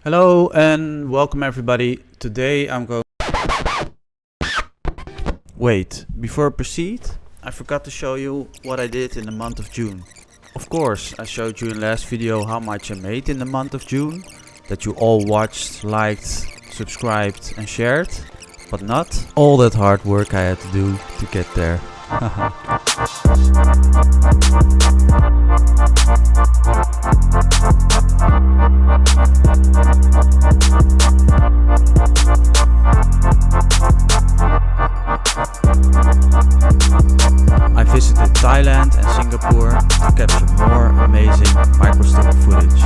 Hello and welcome everybody. Today I'm going... Wait, before I proceed, I forgot to show you what I did in the month of June. Of course, I showed you in last video how much I made in the month of June, that you all watched, liked, subscribed and shared, but not all that hard work I had to do to get there. I visited Thailand and Singapore to capture more amazing Microstock footage.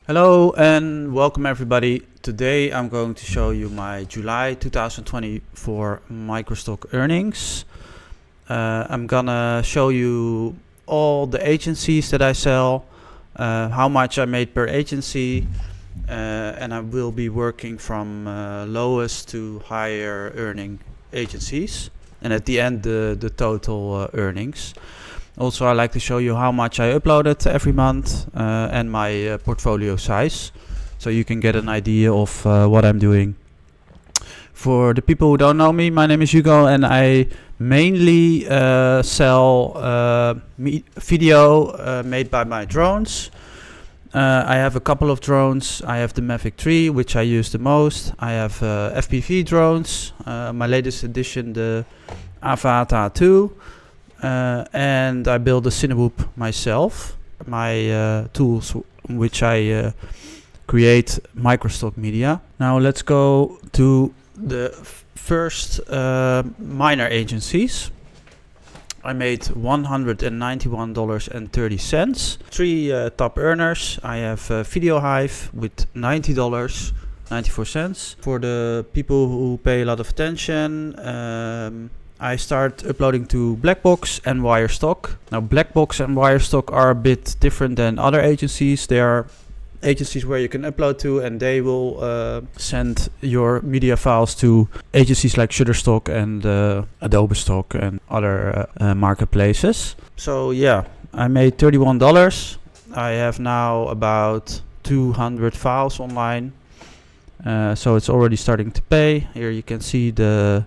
Hello and welcome everybody. Today I'm going to show you my July 2024 Microstock earnings. I'm gonna show you all the agencies that I sell, how much I made per agency, and I will be working from lowest to higher earning agencies, and at the end the total earnings. Also, I like to show you how much I uploaded every month and my portfolio size, so you can get an idea of what I'm doing. For the people who don't know me, my name is Hugo and I mainly sell video made by my drones. I have a couple of drones. I have the Mavic 3, which I use the most. I have FPV drones, my latest edition, the Avata 2. And I build a Cinewoop myself, my tools which I create Microstock media. Now let's go to the first minor agencies. I made $191.30. Three top earners. I have Video Hive with $90.94. For the people who pay a lot of attention, I start uploading to Blackbox and Wirestock. Now Blackbox and Wirestock are a bit different than other agencies. They are agencies where you can upload to and they will send your media files to agencies like Shutterstock and Adobe Stock and other marketplaces. So yeah, I made $31. I have now about 200 files online. So it's already starting to pay. Here you can see the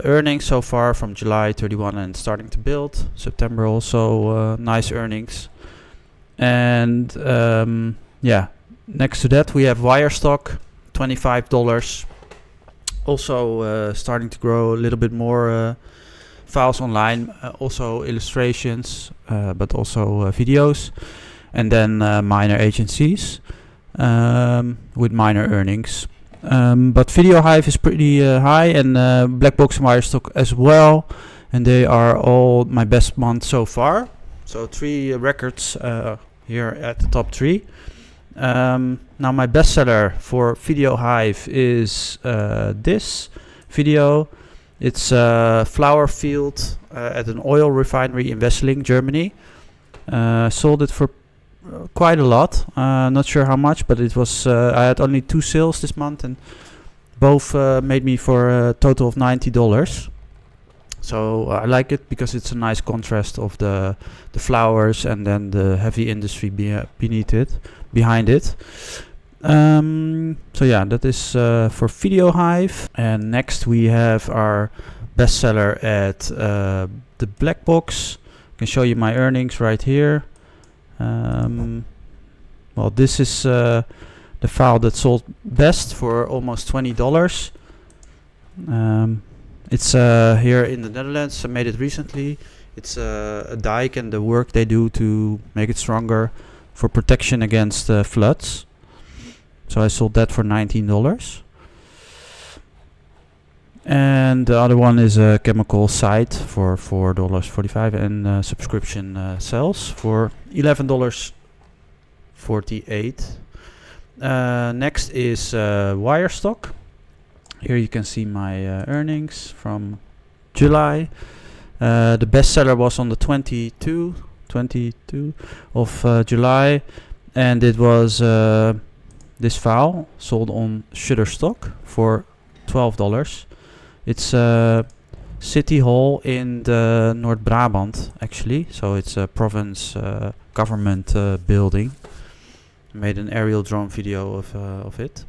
earnings so far from July 31 and starting to build. September also nice earnings. And yeah, next to that we have Wirestock, $25. Also starting to grow a little bit more files online, also illustrations, but also videos. And then minor agencies with minor earnings. But Video Hive is pretty high, and Blackbox and Wirestock as well, and they are all my best month so far. So three records here at the top three. Now my bestseller for Video Hive is this video. It's a flower field at an oil refinery in Wesseling, Germany. Sold it for quite a lot, not sure how much, but it was I had only 2 sales this month and both made me for a total of $90. So I like it because it's a nice contrast of the flowers and then the heavy industry behind it. So yeah, that is for Video Hive. And next we have our bestseller at the Blackbox. I can show you my earnings right here. Well, this is the file that sold best for almost $20. It's here in the Netherlands. I made it recently. It's a dike and the work they do to make it stronger for protection against floods. So I sold that for $19. And the other one is a chemical site for $4.45 and subscription sales for $11.48. Next is Wirestock. Here you can see my earnings from July. The bestseller was on the 22 of July, and it was this file sold on Shutterstock for $12. It's City Hall in the North Brabant, actually, so it's a province government building. Made an aerial drone video of it.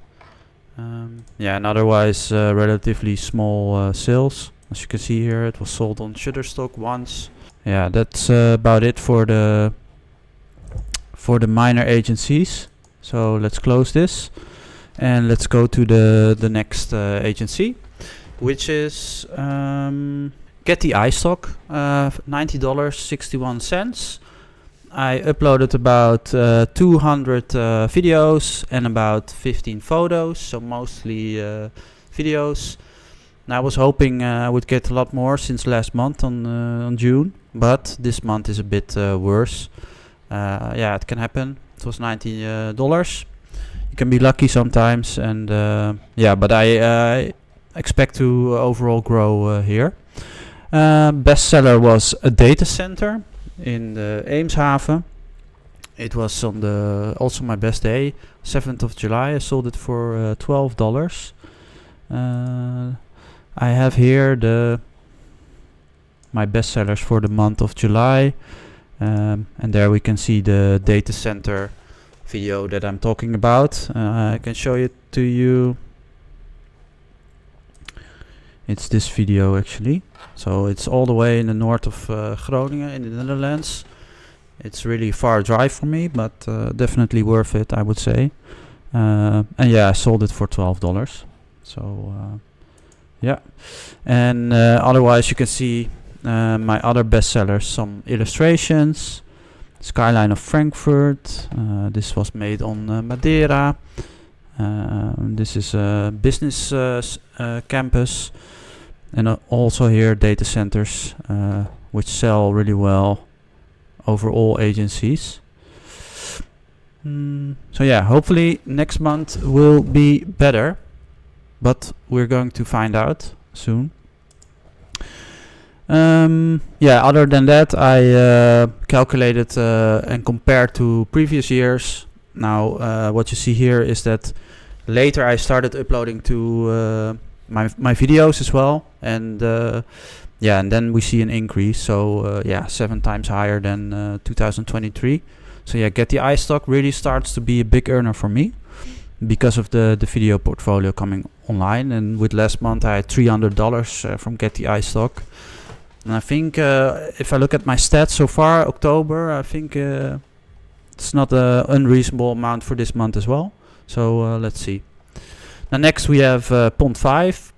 Yeah, and otherwise relatively small sales. As you can see here, it was sold on Shutterstock once. Yeah, that's about it for the minor agencies. So let's close this and let's go to the next agency, which is Getty Istock, $90.61. I uploaded about 200 videos and about 15 photos, so mostly videos. And I was hoping I would get a lot more since last month on June, but this month is a bit worse. Yeah, it can happen. It was $90. You can be lucky sometimes, and yeah, but I expect to overall grow here. Bestseller was a data center in the Eemshaven. It was on the also my best day, 7th of July. I sold it for $12. I have here my bestsellers for the month of July, and there we can see the data center video that I'm talking about. I can show it to you. It's this video actually. So it's all the way in the north of Groningen in the Netherlands. It's really far drive for me, but definitely worth it, I would say. And yeah, I sold it for $12. So yeah. And otherwise you can see my other bestsellers, some illustrations. Skyline of Frankfurt. This was made on Madeira. This is a business campus. And also here data centers, which sell really well over all agencies. So yeah, hopefully next month will be better, but we're going to find out soon. Yeah, other than that, I calculated and compared to previous years. Now what you see here is that later I started uploading to my videos as well, and yeah, and then we see an increase. So yeah, 7 times higher than 2023. So yeah, Getty Istock really starts to be a big earner for me because of the video portfolio coming online. And with last month I had $300 from Getty Istock. And I think if I look at my stats so far, October, I think it's not an unreasonable amount for this month as well. So let's see. Now next we have Pond 5,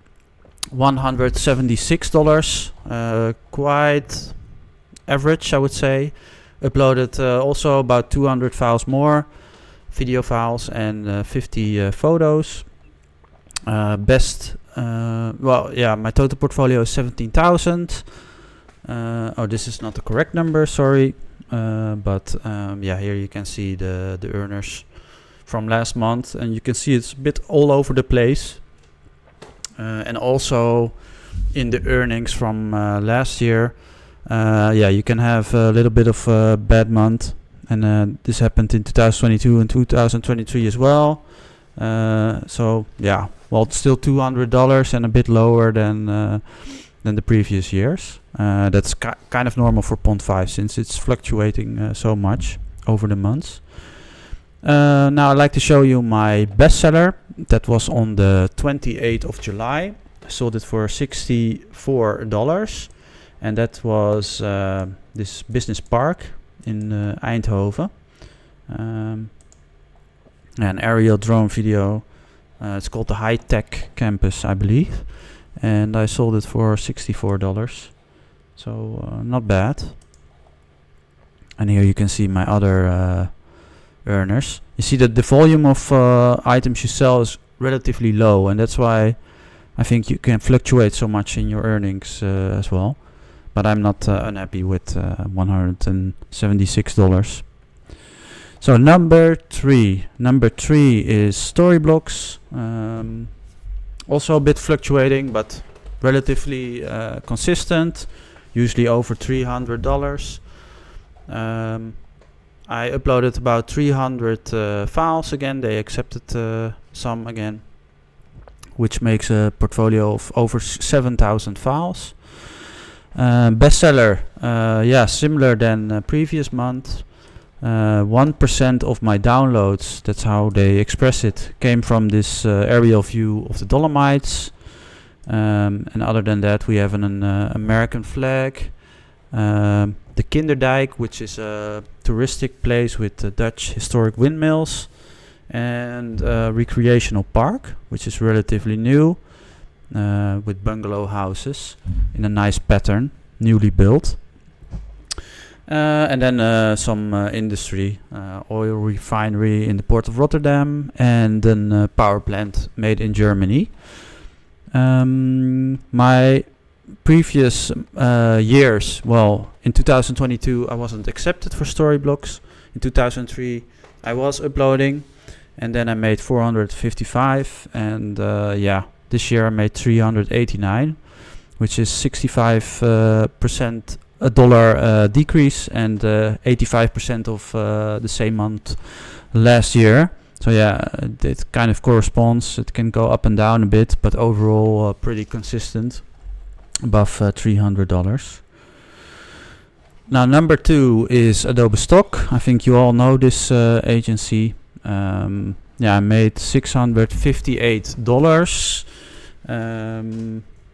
$176. Quite average, I would say. Uploaded also about 200 files more, video files, and 50 photos. Well, yeah, my total portfolio is 17,000. Oh, this is not the correct number, sorry. But yeah, here you can see the earners from last month, and you can see it's a bit all over the place. And also in the earnings from last year, yeah, you can have a little bit of a bad month, and this happened in 2022 and 2023 as well. So yeah, well, it's still $200 and a bit lower than the previous years. That's kind of normal for Pond 5 since it's fluctuating so much over the months. Now I'd like to show you my bestseller that was on the 28th of July. I sold it for $64, and that was this business park in Eindhoven. An aerial drone video. It's called the High Tech Campus, I believe, and I sold it for $64. So not bad. And here you can see my other earners. You see that the volume of items you sell is relatively low, and that's why I think you can fluctuate so much in your earnings as well. But I'm not unhappy with $176. So number three is Storyblocks. Also a bit fluctuating, but relatively consistent. usually over $300. I uploaded about 300 files again. They accepted some again, which makes a portfolio of over 7,000 files. Bestseller, similar than previous month. 1% of my downloads, that's how they express it, came from this aerial view of the Dolomites. And other than that, we have an American flag. The Kinderdijk, which is a touristic place with Dutch historic windmills. And recreational park, which is relatively new, with bungalow houses in a nice pattern, newly built. And then some industry, oil refinery in the port of Rotterdam, and then a power plant made in Germany. My previous years, well, in 2022 I wasn't accepted for Storyblocks. In 2003 I was uploading, and then I made 455, and this year I made 389, which is 65% a dollar decrease, and 85% of the same month last year. So it kind of corresponds. It can go up and down a bit, but overall pretty consistent, above $300. Now number 2 is Adobe Stock. I think you all know this agency. I made $658.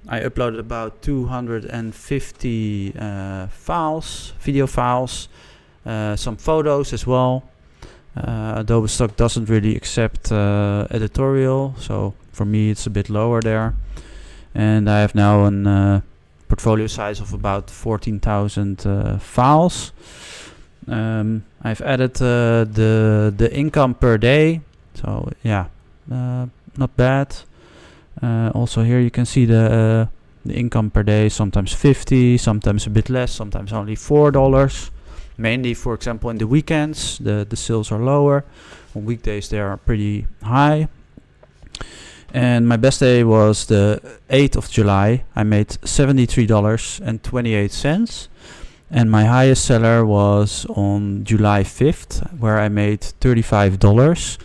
I uploaded about 250 files, video files, some photos as well. Adobe Stock doesn't really accept editorial, so for me it's a bit lower there. And I have now a portfolio size of about 14,000 files. I've added the income per day, so not bad. Also here you can see the income per day, sometimes 50, sometimes a bit less, sometimes only $4. Mainly, for example, in the weekends the sales are lower. On weekdays they are pretty high. And my best day was the 8th of July. I made $73.28. And my highest seller was on July 5th, where I made $35.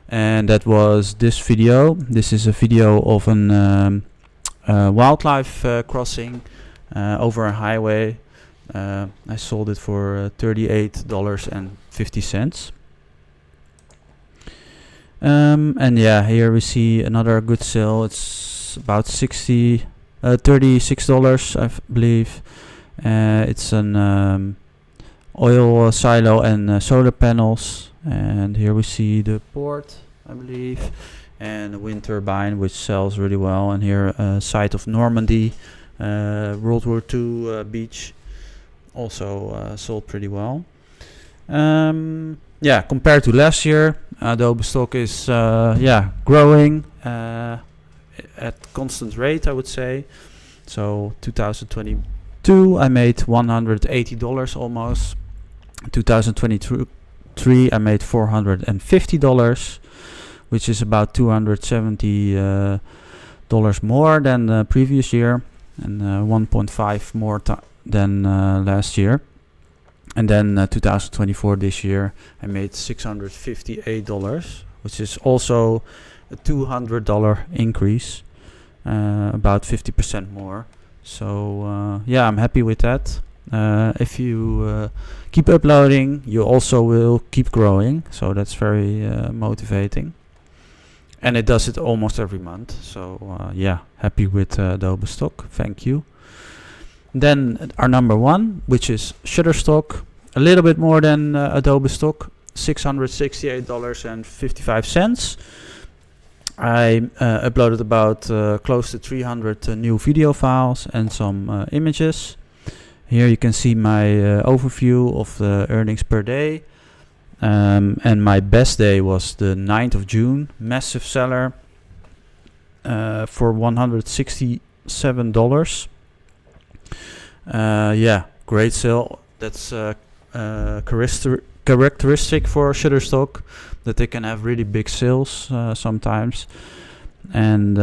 And that was this video. This is a video of an wildlife crossing over a highway. I sold it for $38.50. Here we see another good sale. It's about $36, I believe. It's an oil silo and solar panels. And here we see the port, I believe, and a wind turbine, which sells really well. And here a site of Normandy, World War II beach, also sold pretty well. Compared to last year, Adobe Stock is growing at constant rate, I would say. So 2022 I made $180 almost. 2023 I made $450, which is about $270 more than the previous year, and 1.5 more than last year. And then 2024, this year, I made $658, which is also a $200 increase, about 50% more. So I'm happy with that. If you keep uploading, you also will keep growing, so that's very motivating. And it does it almost every month. So happy with Adobe Stock. Thank you. Then our number 1, which is Shutterstock, a little bit more than Adobe Stock, $668.55. I uploaded about close to 300 new video files and some images. Here you can see my overview of the earnings per day. And my best day was the 9th of June, massive seller for $167. Great sale. That's characteristic for Shutterstock, that they can have really big sales sometimes. And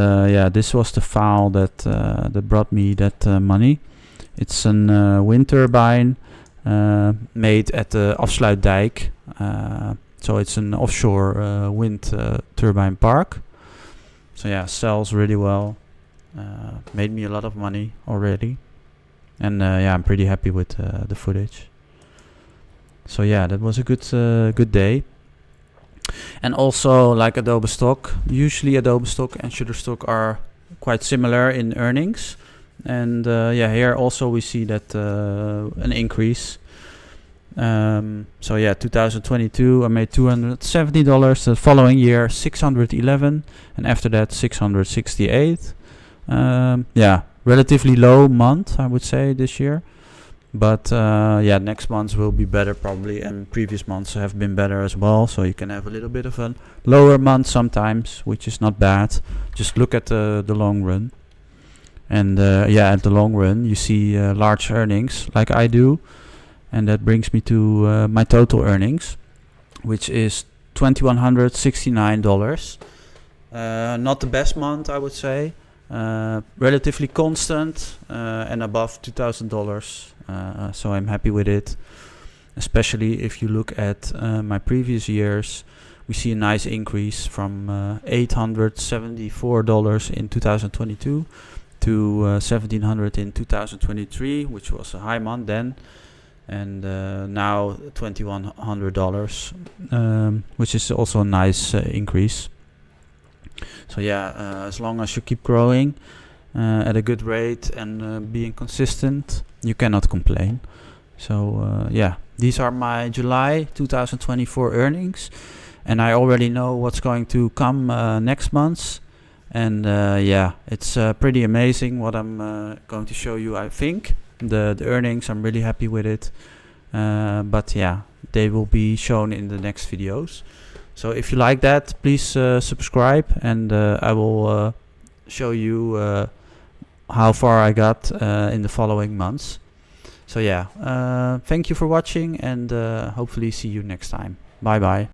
this was the file that brought me that money. It's a wind turbine made at the Afsluitdijk. So it's an offshore wind turbine park. So yeah, sells really well. Made me a lot of money already. And yeah, I'm pretty happy with the footage. So yeah, that was a good day. And also, like Adobe Stock, usually Adobe Stock and Shutterstock are quite similar in earnings. And yeah, here also we see that an increase. So yeah, 2022 I made $270. The following year $611, and after that $668. Yeah, relatively low month I would say this year. But yeah, next months will be better probably, and previous months have been better as well. So you can have a little bit of a lower month sometimes, which is not bad. Just look at the long run. And yeah, at the long run you see large earnings like I do. And that brings me to my total earnings, which is $2,169. Not the best month I would say. Relatively constant and above $2,000. So I'm happy with it, especially if you look at my previous years. We see a nice increase from $874 in 2022 to $1,700 in 2023, which was a high month then, and now $2,100, which is also a nice increase. So yeah, as long as you keep growing at a good rate and being consistent, you cannot complain. So yeah, these are my July 2024 earnings, and I already know what's going to come next month. And yeah, it's pretty amazing what I'm going to show you. I think the earnings, I'm really happy with it. But yeah, they will be shown in the next videos. So if you like that, please subscribe, and I will show you how far I got in the following months. So yeah, thank you for watching, and hopefully see you next time. Bye bye.